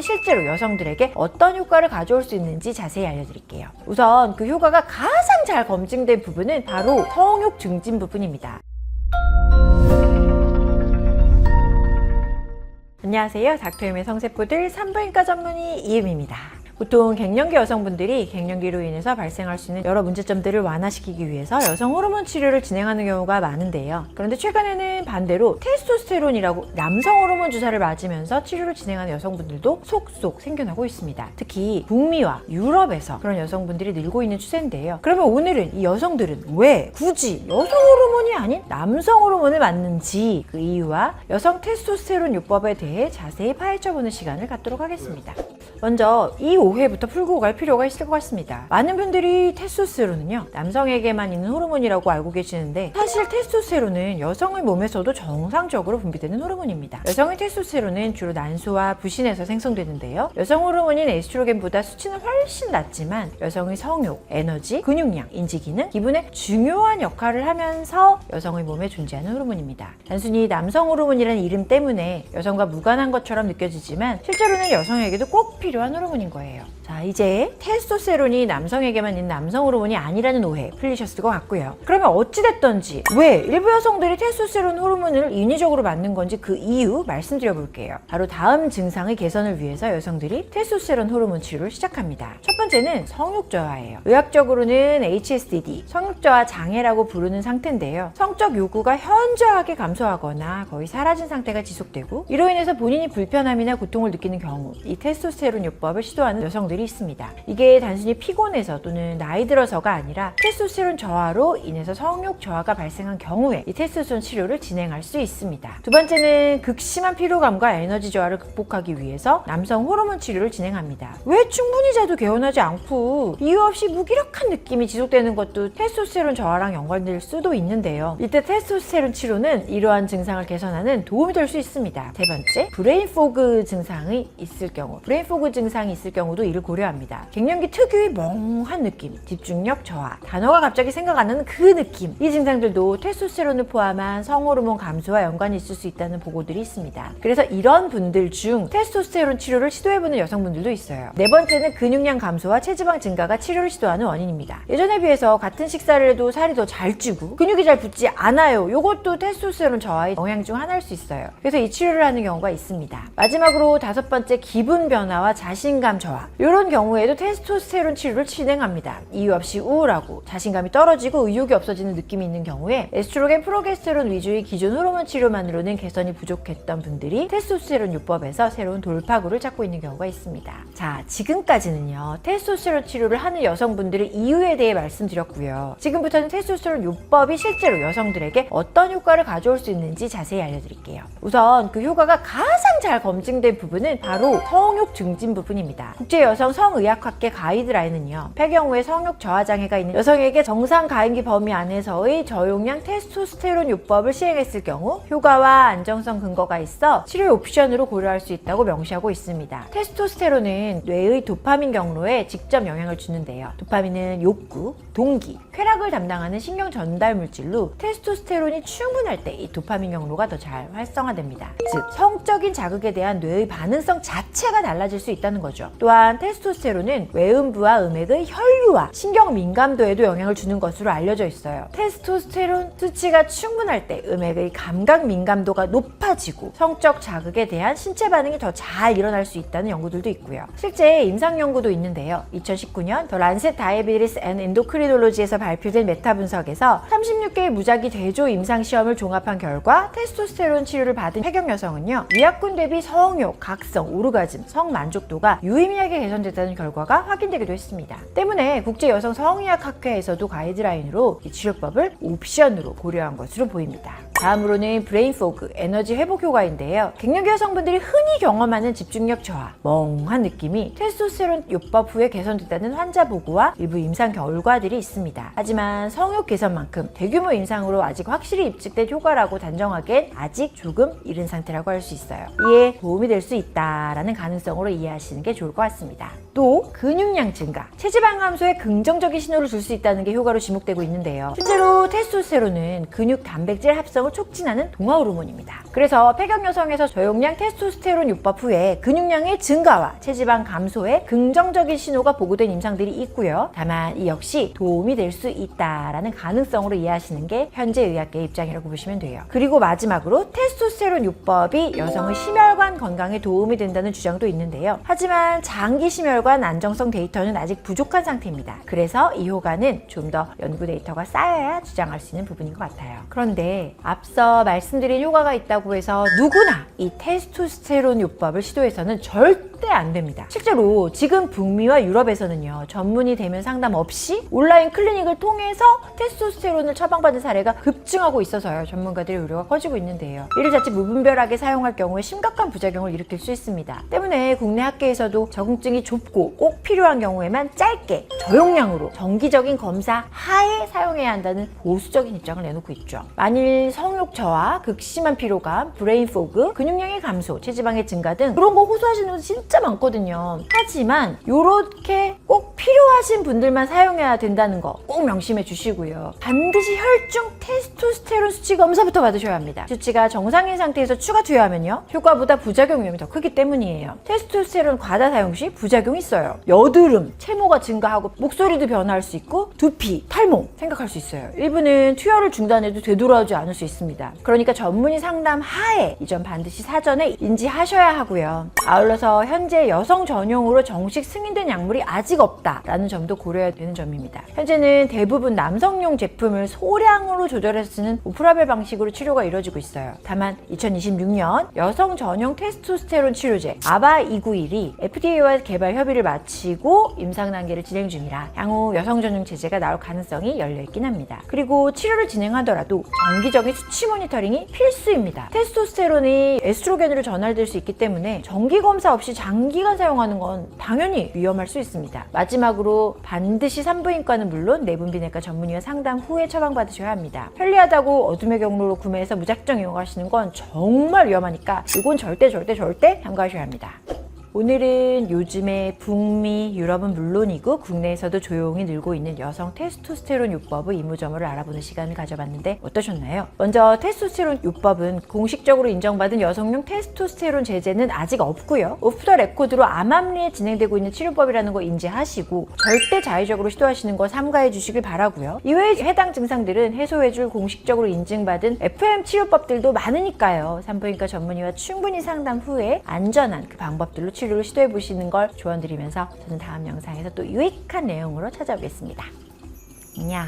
실제로 여성들에게 어떤 효과를 가져올 수 있는지 자세히 알려드릴게요. 우선 그 효과가 가장 잘 검증된 부분은 바로 성욕 증진 부분입니다. 안녕하세요. 닥터임의 성세포들 산부인과 전문의 이음입니다. 보통 갱년기 여성분들이 갱년기로 인해서 발생할 수 있는 여러 문제점들을 완화시키기 위해서 여성 호르몬 치료를 진행하는 경우가 많은데요. 그런데 최근에는 반대로 테스토스테론이라고 남성 호르몬 주사를 맞으면서 치료를 진행하는 여성분들도 속속 생겨나고 있습니다. 특히 북미와 유럽에서 그런 여성분들이 늘고 있는 추세인데요. 그러면 오늘은 이 여성들은 왜 굳이 여성 호르몬이 아닌 남성 호르몬을 맞는지 그 이유와 여성 테스토스테론 요법에 대해 자세히 파헤쳐보는 시간을 갖도록 하겠습니다. 먼저 이 오해부터 풀고 갈 필요가 있을 것 같습니다. 많은 분들이 테스토스테론은요 남성에게만 있는 호르몬이라고 알고 계시는데 사실 테스토스테론은 여성의 몸에서도 정상적으로 분비되는 호르몬입니다. 여성의 테스토스테론은 주로 난소와 부신에서 생성되는데요. 여성 호르몬인 에스트로겐보다 수치는 훨씬 낮지만 여성의 성욕, 에너지, 근육량, 인지기능, 기분에 중요한 역할을 하면서 여성의 몸에 존재하는 호르몬입니다. 단순히 남성 호르몬이라는 이름 때문에 여성과 무관한 것처럼 느껴지지만 실제로는 여성에게도 꼭 필요한 호르몬인 거예요. 자, 이제 테스토스테론이 남성에게만 있는 남성 호르몬이 아니라는 오해 풀리셨을 것 같고요. 그러면 어찌됐던지 왜 일부 여성들이 테스토스테론 호르몬을 인위적으로 맞는 건지 그 이유 말씀드려 볼게요. 바로 다음 증상의 개선을 위해서 여성들이 테스토스테론 호르몬 치료를 시작합니다. 첫 번째는 성욕 저하예요. 의학적으로는 HSDD, 성욕 저하 장애라고 부르는 상태인데요. 성적 요구가 현저하게 감소하거나 거의 사라진 상태가 지속되고 이로 인해서 본인이 불편함이나 고통을 느끼는 경우 이 테스토스테론 요법을 시도하는 여성들이 있습니다. 이게 단순히 피곤해서 또는 나이 들어서가 아니라 테스토스테론 저하로 인해서 성욕 저하가 발생한 경우에 이 테스토스테론 치료를 진행할 수 있습니다. 두 번째는 극심한 피로감과 에너지 저하를 극복하기 위해서 남성 호르몬 치료를 진행합니다. 왜 충분히 자도 개운하지 않고 이유 없이 무기력한 느낌이 지속되는 것도 테스토스테론 저하랑 연관될 수도 있는데요. 이때 테스토스테론 치료는 이러한 증상을 개선하는 도움이 될 수 있습니다. 세 번째, 브레인 포그 증상이 있을 경우 브레인 포그 증상이 있을 경우도 이를 고려합니다. 갱년기 특유의 멍한 느낌, 집중력 저하, 단어가 갑자기 생각 안 나는 그 느낌, 이 증상들도 테스토스테론을 포함한 성호르몬 감소와 연관이 있을 수 있다는 보고들이 있습니다. 그래서 이런 분들 중 테스토스테론 치료를 시도해보는 여성분들도 있어요. 네 번째는 근육량 감소와 체지방 증가가 치료를 시도하는 원인입니다. 예전에 비해서 같은 식사를 해도 살이 더 잘 찌고 근육이 잘 붙지 않아요. 이것도 테스토스테론 저하의 영향 중 하나일 수 있어요. 그래서 이 치료를 하는 경우가 있습니다. 마지막으로 다섯 번째, 기분 변화와 자신감 저하, 이런 경우에도 테스토스테론 치료를 진행합니다. 이유 없이 우울하고 자신감이 떨어지고 의욕이 없어지는 느낌이 있는 경우에 에스트로겐, 프로게스테론 위주의 기존 호르몬 치료만으로는 개선이 부족했던 분들이 테스토스테론 요법에서 새로운 돌파구를 찾고 있는 경우가 있습니다. 자, 지금까지는요 테스토스테론 치료를 하는 여성분들의 이유에 대해 말씀드렸고요. 지금부터는 테스토스테론 요법이 실제로 여성들에게 어떤 효과를 가져올 수 있는지 자세히 알려드릴게요. 우선 그 효과가 가장 잘 검증된 부분은 바로 성욕 증진 부분입니다. 국제여성 성의학학회 가이드라인은요, 폐경 후에 성욕 저하 장애가 있는 여성에게 정상 가임기 범위 안에서의 저용량 테스토스테론 요법을 시행했을 경우 효과와 안정성 근거가 있어 치료 옵션으로 고려할 수 있다고 명시하고 있습니다. 테스토스테론은 뇌의 도파민 경로에 직접 영향을 주는데요. 도파민은 욕구, 동기, 쾌락을 담당하는 신경 전달 물질로 테스토스테론이 충분할 때 이 도파민 경로가 더 잘 활성화됩니다. 즉, 성적인 자극에 대한 뇌의 반응성 자체가 달라질 수 있다는 거죠. 또한 테스토스테론은 외음부와 음액의 혈류와 신경 민감도에도 영향을 주는 것으로 알려져 있어요. 테스토스테론 수치가 충분할 때 음액의 감각 민감도가 높아지고 성적 자극에 대한 신체 반응이 더 잘 일어날 수 있다는 연구들도 있고요. 실제 임상 연구도 있는데요. 2019년 더 란셋 다이애베티스 앤 엔도크리놀로지에서 발표된 메타 분석에서 36개의 무작위 대조 임상 시험을 종합한 결과 테스토스테론 치료를 받은 폐경 여성은요, 위약군 대비 성욕, 각성, 오르가즘, 성만족도가 유의미하게 개선됐다는 결과가 확인되기도 했습니다. 때문에 국제여성성의학학회에서도 가이드라인으로 이 치료법을 옵션으로 고려한 것으로 보입니다. 다음으로는 브레인 포그, 에너지 회복 효과인데요. 갱년기 여성분들이 흔히 경험하는 집중력 저하, 멍한 느낌이 테스토스테론 요법 후에 개선됐다는 환자 보고와 일부 임상 결과들이 있습니다. 하지만 성욕 개선만큼 대규모 임상으로 아직 확실히 입증된 효과라고 단정하기엔 아직 조금 이른 상태라고 할 수 있어요. 이에 도움이 될 수 있다라는 가능성으로 이해하시는 게 좋을 것 같습니다. 또 근육량 증가, 체지방 감소에 긍정적인 신호를 줄 수 있다는 게 효과로 지목되고 있는데요. 실제로 테스토스테론은 근육 단백질 합성을 촉진하는 동화 호르몬입니다. 그래서 폐경 여성에서 저용량 테스토스테론 요법 후에 근육량의 증가와 체지방 감소에 긍정적인 신호가 보고된 임상들이 있고요. 다만 이 역시 도움이 될 수 있다라는 가능성으로 이해하시는 게 현재 의학계의 입장이라고 보시면 돼요. 그리고 마지막으로 테스토스테론 요법이 여성의 심혈관 건강에 도움이 된다는 주장도 있는데요. 하지만 장기 심혈관 안정성 데이터는 아직 부족한 상태입니다. 그래서 이 효과는 좀 더 연구 데이터가 쌓여야 주장할 수 있는 부분인 것 같아요. 그런데 앞서 말씀드린 효과가 있다고 해서 누구나 이 테스토스테론 요법을 시도해서는 절대 안 됩니다. 실제로 지금 북미와 유럽에서는요, 전문의 대면 상담 없이 온라인 클리닉을 통해서 테스토스테론을 처방받은 사례가 급증하고 있어서요, 전문가들의 우려가 커지고 있는데요. 이를 자칫 무분별하게 사용할 경우에 심각한 부작용을 일으킬 수 있습니다. 때문에 국내 학계에서도 적응증이 좁고 꼭 필요한 경우에만 짧게 저용량으로 정기적인 검사 하에 사용해야 한다는 보수적인 입장을 내놓고 있죠. 만일 성욕 저하, 극심한 피로감, 브레인 포그, 근육량의 감소, 체지방의 증가 등 그런 거 호소하시는 분들 진짜 많거든요. 하지만 이렇게 꼭 필요하신 분들만 사용해야 된다는 거 꼭 명심해 주시고요. 반드시 혈중 테스토스테론 수치 검사부터 받으셔야 합니다. 수치가 정상인 상태에서 추가 투여하면요, 효과보다 부작용 위험이 더 크기 때문이에요. 테스토스테론 과다 사용 시 부작용이 있어요. 여드름, 체모가 증가하고 목소리도 변화할 수 있고 두피, 탈모 생각할 수 있어요. 일부는 투여를 중단해도 되돌아오지 않을 수 있습니다. 그러니까 전문의 상담 하에 이 점 반드시 사전에 인지하셔야 하고요. 아울러서 현재 여성 전용으로 정식 승인된 약물이 아직 없다라는 점도 고려해야 되는 점입니다. 현재는 대부분 남성용 제품을 소량으로 조절해서 쓰는 오프라벨 방식으로 치료가 이루어지고 있어요. 다만 2026년 여성 전용 테스토스테론 치료제 아바291이 FDA와 개발 협의를 마치고 임상 단계를 진행 중이라 향후 여성 전용 제제가 나올 가능성이 열려있긴 합니다. 그리고 치료를 진행하더라도 정기적인 수치 모니터링이 필수입니다. 테스토스테론이 에스트로겐으로 전환될 수 있기 때문에 정기 검사 없이 장기간 사용하는 건 당연히 위험할 수 있습니다. 마지막으로 반드시 산부인과는 물론 내분비내과 전문의와 상담 후에 처방받으셔야 합니다. 편리하다고 어둠의 경로로 구매해서 무작정 이용하시는 건 정말 위험하니까 이건 절대 삼가하셔야 합니다. 오늘은 요즘에 북미, 유럽은 물론이고 국내에서도 조용히 늘고 있는 여성 테스토스테론 요법의 이무저무를 알아보는 시간을 가져봤는데 어떠셨나요? 먼저 테스토스테론 요법은 공식적으로 인정받은 여성용 테스토스테론 제제는 아직 없고요. 오프 더 레코드로 암암리에 진행되고 있는 치료법이라는 거 인지하시고 절대 자의적으로 시도하시는 거 삼가해 주시길 바라고요. 이외에 해당 증상들은 해소해줄 공식적으로 인증받은 FM 치료법들도 많으니까요. 산부인과 전문의와 충분히 상담 후에 안전한 그 방법들로 치료를 시도해 보시는 걸 조언드리면서 저는 다음 영상에서 또 유익한 내용으로 찾아오겠습니다. 안녕.